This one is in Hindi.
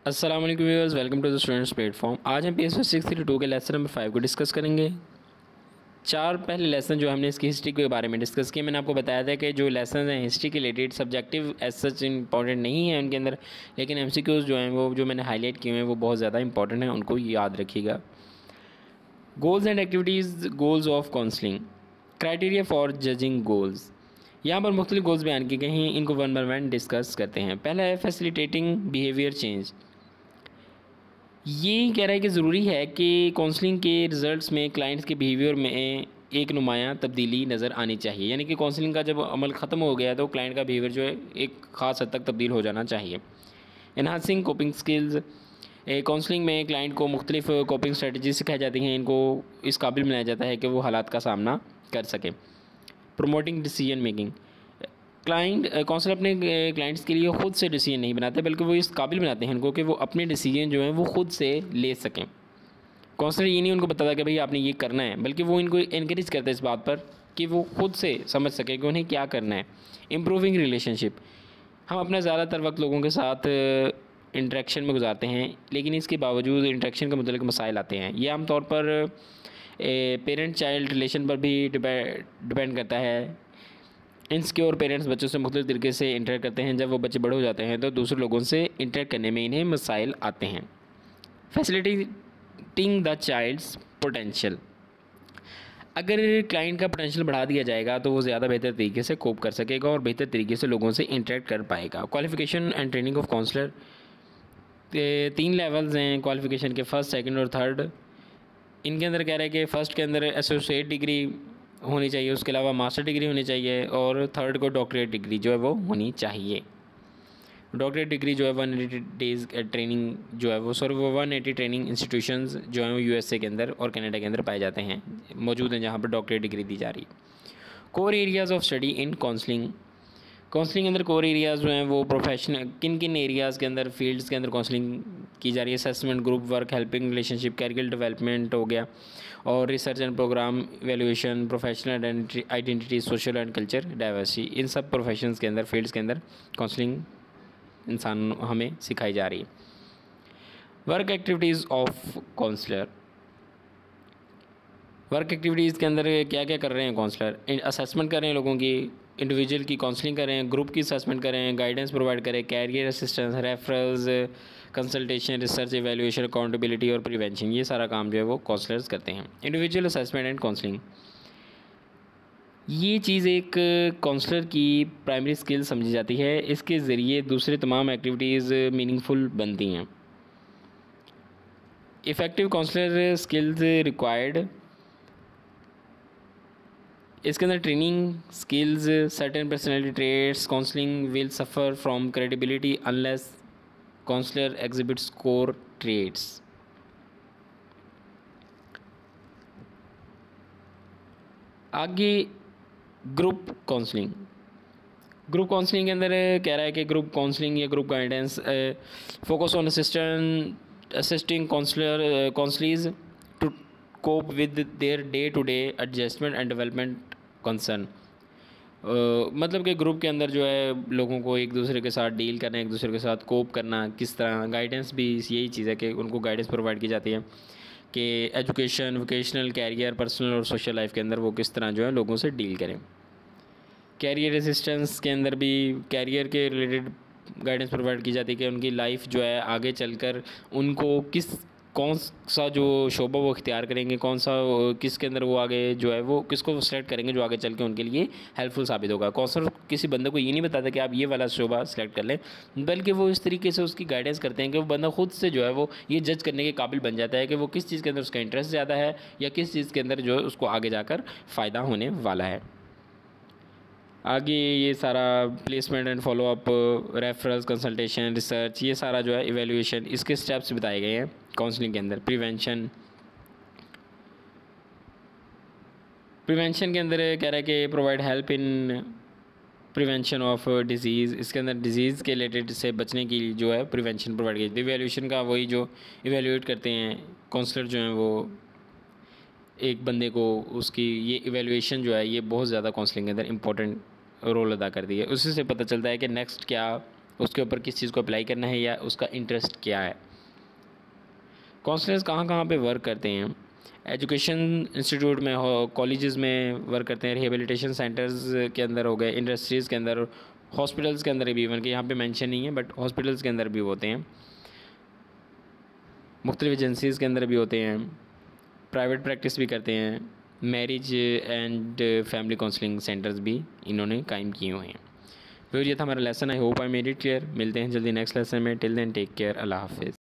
अस्सलाम वालेकुम viewers, welcome to the students platform. आज हम PSO 632 के लेसन नंबर 5 को डिस्कस करेंगे। चार पहले लेसन जो हमने इसकी हिस्ट्री के बारे में डिस्कस किए, मैंने आपको बताया था कि जो लेसन हैं हिस्ट्री के related subjective as such important नहीं है उनके अंदर, लेकिन MCQs जो हैं वो जो मैंने हाईलाइट किए हैं वो बहुत ज़्यादा इंपॉर्टेंट हैं, उनको याद रखिएगा। Goals and activities, goals of counselling, criteria for judging goals. यहाँ पर मुख्तलिफ गोल्स बयान किए गए हैं, इनको वन बाय वन डिस्कस करते हैं। पहला है फैसिलिटेटिंग बिहेवियर चेंज। ये कह रहा है कि ज़रूरी है कि काउंसलिंग के रिज़ल्ट्स में क्लाइंट्स के बिहेवियर में एक नुमायाँ तब्दीली नज़र आनी चाहिए, यानी कि काउंसलिंग का जब अमल ख़त्म हो गया तो क्लाइंट का बिहेवियर जो है एक ख़ास हद तक तब्दील हो जाना चाहिए। एनहांसिंग कोपिंग स्किल्स, काउंसलिंग में क्लाइंट को मुख्तलिफ कोपिंग स्ट्रेटजी सिखाई जाती हैं, इनको इस काबिल बनाया जाता है कि वो हालात का सामना कर सकें। प्रमोटिंग डिसीजन मेकिंग, काउंसलर अपने क्लाइंट्स के लिए ख़ुद से डिसीजन नहीं बनाते, बल्कि वो इस काबिल बनाते हैं उनको कि वो अपने डिसीजन जो हैं वो ख़ुद से ले सकें। काउंसलर ये नहीं उनको बताता कि भाई आपने ये करना है, बल्कि वो इनको इनक्रेज करते हैं इस बात पर कि वो खुद से समझ सकें कि उन्हें क्या करना है। इम्प्रूविंग रिलेशनशिप, हम अपना ज़्यादातर वक्त लोगों के साथ इंटरेक्शन में गुजारते हैं, लेकिन इसके बावजूद इंटरेक्शन के मुतल्लिक़ मसाइल आते हैं। ये आमतौर पर पेरेंट चाइल्ड रिलेशन पर भी डिपेंड करता है। इनसिक्योर पेरेंट्स बच्चों से मुख्तलिफ तरीके से इंटरेक्ट करते हैं। जब वो बच्चे बड़े हो जाते हैं तो दूसरे लोगों से इंटरेक्ट करने में इन्हें मसाइल आते हैं। फैसिलिटेटिंग द चाइल्ड्स पोटेंशियल, अगर क्लाइंट का पोटेंशियल बढ़ा दिया जाएगा तो वो ज़्यादा बेहतर तरीके से कोप कर सकेगा और बेहतर तरीके से लोगों से इंटरेक्ट कर पाएगा। Qualification and training of counselor, 3 levels हैं क्वालिफिकेशन के, फर्स्ट, सेकंड और थर्ड। इनके अंदर कह रहा है कि फ़र्स्ट के अंदर एसोसिएट डिग्री होनी चाहिए, उसके अलावा मास्टर डिग्री होनी चाहिए, और थर्ड को डॉक्टरेट डिग्री जो है वो होनी चाहिए। डॉक्टरेट डिग्री जो है 180 डेज़ ट्रेनिंग जो है वो 180 ट्रेनिंग इंस्टीट्यूशंस जो हैं वो USA के अंदर और कनाडा के अंदर पाए जाते हैं, मौजूद हैं, जहाँ पर डॉक्टरेट डिग्री दी जा रही है। Core areas of study in counselling, counselling के अंदर कोर एरियाज़ जो हैं वो प्रोफेशनल किन किन एरियाज़ के अंदर, फील्ड्स के अंदर काउंसलिंग की जा रही है। Assessment, group work, helping relationship, career development हो गया, और research and program evaluation, professional identity, social and culture diversity. इन सब प्रोफेशंस के अंदर, फील्ड्स के अंदर काउंसलिंग इंसान हमें सिखाई जा रही है। Work activities of counselor, work activities के अंदर क्या क्या कर रहे हैं काउंसलर? असेसमेंट कर रहे हैं लोगों की, इंडिविजुअल की काउंसलिंग कर रहे हैं, ग्रुप की असेसमेंट कर रहे हैं, गाइडेंस प्रोवाइड करें, career assistance, referrals, consultation, research, evaluation, accountability और प्रिवेंशन, ये सारा काम जो है वो काउंसलर्स करते हैं। इंडिविजुअल असेसमेंट एंड काउंसलिंग, ये चीज़ एक काउंसलर की प्राइमरी स्किल समझी जाती है, इसके ज़रिए दूसरे तमाम एक्टिविटीज़ मीनिंगफुल बनती हैं। इफ़ेक्टिव काउंसलर स्किल्स रिक्वायर्ड, इसके अंदर training, skills, certain personality traits, counselling will suffer from credibility unless counsellor exhibits core traits. आगे ग्रुप काउंसलिंग, ग्रुप काउंसलिंग के अंदर कह रहा है कि ग्रुप काउंसलिंग या group guidance focus on assisting counselees to cope with their day to day adjustment and development concern. मतलब कि ग्रुप के अंदर जो है लोगों को एक दूसरे के साथ डील करना, एक दूसरे के साथ कोप करना, किस तरह गाइडेंस भी यही चीज़ है कि उनको गाइडेंस प्रोवाइड की जाती है कि एजुकेशन, वोकेशनल, कैरियर, पर्सनल और सोशल लाइफ के अंदर वो किस तरह जो है लोगों से डील करें। कैरियर असिस्टेंस के अंदर भी कैरियर के रिलेटेड गाइडेंस प्रोवाइड की जाती है कि उनकी लाइफ जो है आगे चलकर उनको कौन सा जो शोबा वो इख्तियार करेंगे, कौन सा किसके अंदर वो आगे जो है वो किसको वो सेलेक्ट करेंगे जो आगे चल के उनके लिए हेल्पफुल साबित होगा। काउंसलर किसी बंदे को ये नहीं बताता कि आप ये वाला शोबा सेलेक्ट कर लें, बल्कि वो इस तरीके से उसकी गाइडेंस करते हैं कि वो बंदा खुद से जो है वो ये जज करने के काबिल बन जाता है कि वो किस चीज़ के अंदर उसका इंटरेस्ट ज़्यादा है या किस चीज़ के अंदर जो है उसको आगे जाकर फ़ायदा होने वाला है। आगे ये सारा placement and follow up, referrals, consultation, research, ये सारा जो है इवैल्यूएशन, इसके स्टेप्स बताए गए हैं काउंसलिंग के अंदर। प्रिवेंशन के अंदर कह रहा है कि provide help in prevention of disease, इसके अंदर डिजीज़ के रिलेटेड से बचने की जो है प्रिवेंशन प्रोवाइड की। इवैल्यूएशन का वही जो इवैल्यूएट करते हैं काउंसलर जो हैं वो एक बंदे को, उसकी ये इवैल्यूएशन जो है ये बहुत ज़्यादा काउंसलिंग के अंदर इंपॉर्टेंट रोल अदा करती है। उसी से पता चलता है कि नेक्स्ट क्या उसके ऊपर किस चीज़ को अप्लाई करना है या उसका इंटरेस्ट क्या है। काउंसलर्स कहाँ कहाँ पे वर्क करते हैं? एजुकेशन इंस्टीट्यूट में हो, कॉलेजेस में वर्क करते हैं, रिहेबिलिटेशन सेंटर्स के अंदर हो गए, इंडस्ट्रीज़ के अंदर, हॉस्पिटल्स के अंदर भी, इवन कि यहाँ पे मेंशन नहीं है बट हॉस्पिटल्स के अंदर भी होते हैं, मुख्तलिफ एजेंसीज़ के अंदर भी होते हैं, प्राइवेट प्रैक्टिस भी करते हैं, marriage and family counselling centres भी इन्होंने कायम किए हुए हैं। फिर ये था हमारा lesson. I hope I made it clear. मिलते हैं जल्दी नेक्स्ट लेसन में। Till then take care. अल्लाह हाफिज़।